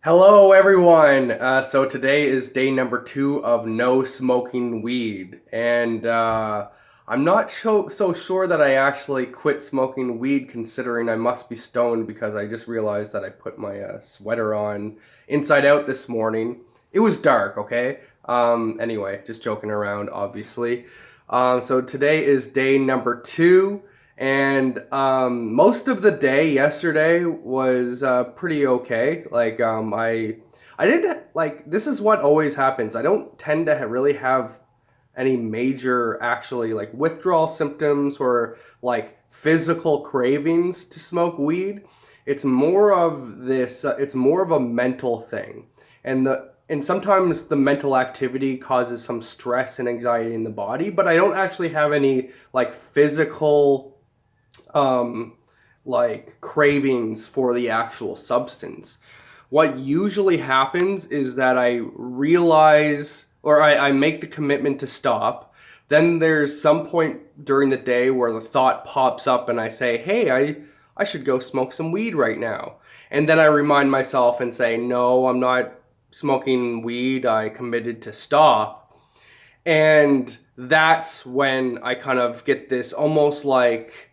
Hello, everyone. So today is day number 2 of no smoking weed, and I'm not so sure that I actually quit smoking weed, considering I must be stoned because I just realized that I put my sweater on inside out this morning. It was dark, okay. Anyway, just joking around, obviously. So today is day number 2. And most of the day yesterday was pretty okay. I didn't like this is what always happens. I don't tend to really have any major actually like withdrawal symptoms or like physical cravings to smoke weed. It's more of this. It's more of a mental thing, and sometimes the mental activity causes some stress and anxiety in the body. But I don't actually have any like physical um, like cravings for the actual substance. What usually happens is that I realize or I make the commitment to stop. Then there's some point during the day where the thought pops up and I say, hey, I should go smoke some weed right now. And then I remind myself and say, no, I'm not smoking weed. I committed to stop. And that's when I kind of get this almost like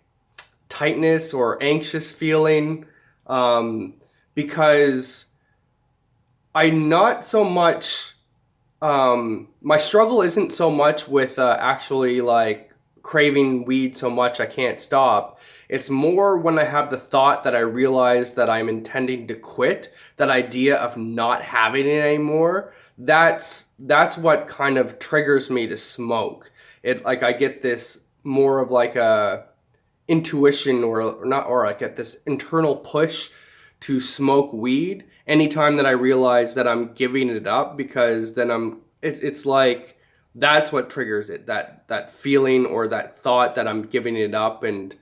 tightness or anxious feeling, um, because I not so much my struggle isn't so much with actually like craving weed so much I can't stop. It's more when I have the thought that I realize that I'm intending to quit, that idea of not having it anymore. That's what kind of triggers me to smoke. It like I get this more of like a intuition or not, or I get this internal push to smoke weed anytime that I realize that I'm giving it up, because then it's like that's what triggers it, that feeling or that thought that I'm giving it up. And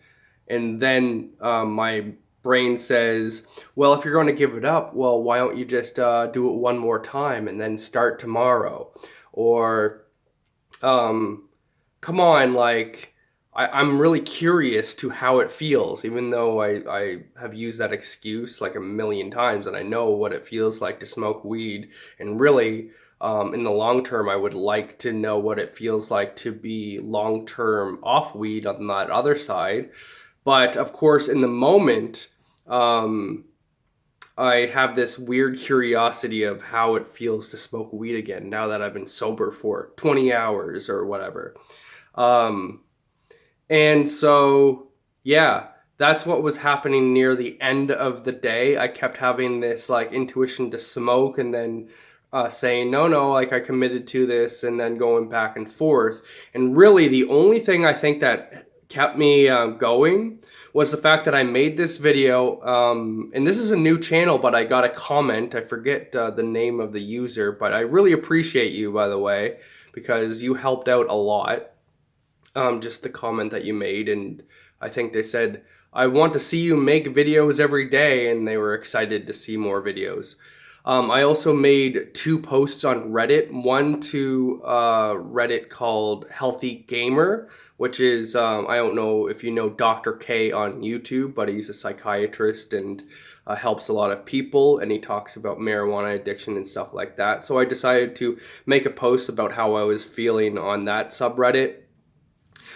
then my brain says, well, if you're going to give it up, well, why don't you just do it one more time and then start tomorrow? Or um, come on, like I'm really curious to how it feels, even though I have used that excuse like a million times and I know what it feels like to smoke weed. And really, in the long term, I would like to know what it feels like to be long term off weed on that other side. But of course, in the moment, um, I have this weird curiosity of how it feels to smoke weed again now that I've been sober for 20 hours or whatever. Um, and so, yeah, that's what was happening near the end of the day. I kept having this like intuition to smoke and then saying, no, no, like I committed to this, and then going back and forth. And really, the only thing I think that kept me going was the fact that I made this video. And this is a new channel, but I got a comment. I forget the name of the user, but I really appreciate you, by the way, because you helped out a lot, just the comment that you made. And I think they said, I want to see you make videos every day, and they were excited to see more videos. I also made 2 posts on Reddit, one to Reddit called Healthy Gamer, which is, I don't know if you know Dr. K on YouTube, but he's a psychiatrist and helps a lot of people, and he talks about marijuana addiction and stuff like that. So I decided to make a post about how I was feeling on that subreddit.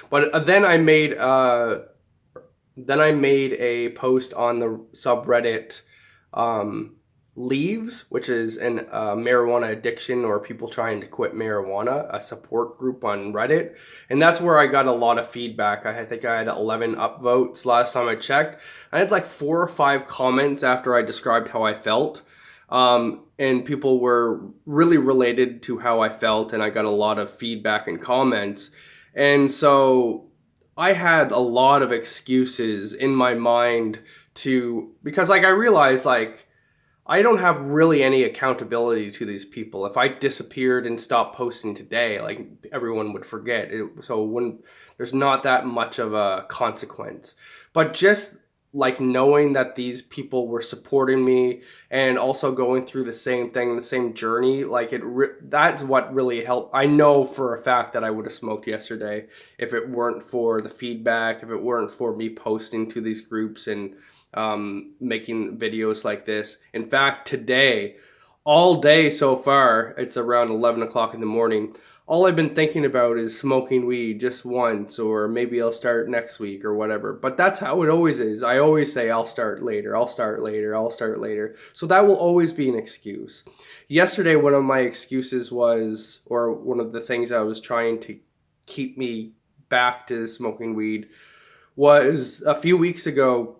But then I made a post on the subreddit, um, Leaves, which is an marijuana addiction or people trying to quit marijuana, a support group on Reddit. And that's where I got a lot of feedback. I think I had 11 upvotes last time I checked. I had like 4 or 5 comments after I described how I felt. And people were really related to how I felt, and I got a lot of feedback and comments. And so I had a lot of excuses in my mind to, because like I realized like I don't have really any accountability to these people. If I disappeared and stopped posting today, like everyone would forget it, so when there's not that much of a consequence. But just like knowing that these people were supporting me and also going through the same thing, the same journey, like that's what really helped. I know for a fact that I would have smoked yesterday if it weren't for the feedback, if it weren't for me posting to these groups and making videos like this. In fact, today, all day so far, it's around 11 o'clock in the morning. All I've been thinking about is smoking weed just once, or maybe I'll start next week or whatever. But that's how it always is. I always say, I'll start later, I'll start later, I'll start later. So that will always be an excuse. Yesterday, one of my excuses was, or one of the things I was trying to keep me back to smoking weed was a few weeks ago.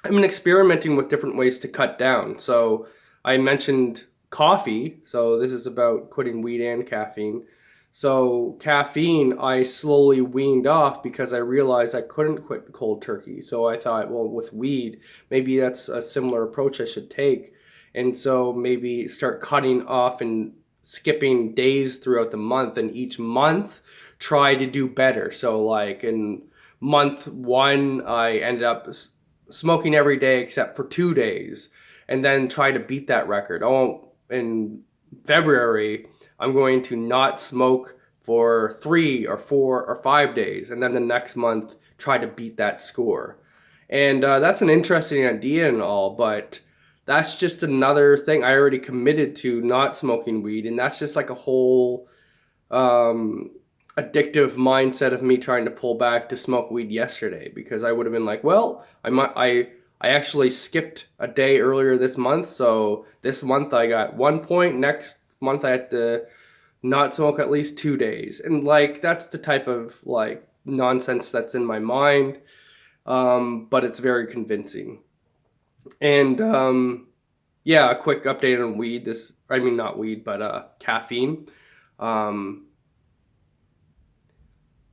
I've been experimenting with different ways to cut down. So I mentioned coffee. So this is about quitting weed and caffeine. So caffeine, I slowly weaned off because I realized I couldn't quit cold turkey. So I thought, well, with weed, maybe that's a similar approach I should take. And so maybe start cutting off and skipping days throughout the month, and each month try to do better. So like in month one, I ended up smoking every day except for 2 days, and then try to beat that record. Oh, in February, I'm going to not smoke for 3 or 4 or 5 days, and then the next month try to beat that score. And that's an interesting idea and all, but that's just another thing. I already committed to not smoking weed, and that's just like a whole um, addictive mindset of me trying to pull back to smoke weed yesterday, because I would have been like, well, I actually skipped a day earlier this month, so this month I got 1 point. Next month I had to not smoke at least 2 days, and like that's the type of like nonsense that's in my mind. But it's very convincing. And yeah, a quick update on weed. This, I mean, not weed, but caffeine. Um,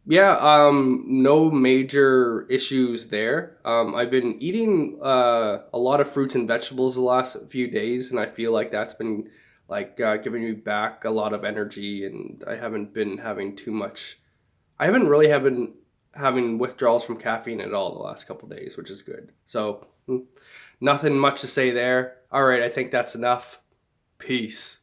Yeah, no major issues there. I've been eating a lot of fruits and vegetables the last few days, and I feel like that's been like giving me back a lot of energy, and I haven't been having too much. I haven't really have been having withdrawals from caffeine at all the last couple days, which is good. So, nothing much to say there. All right, I think that's enough. Peace.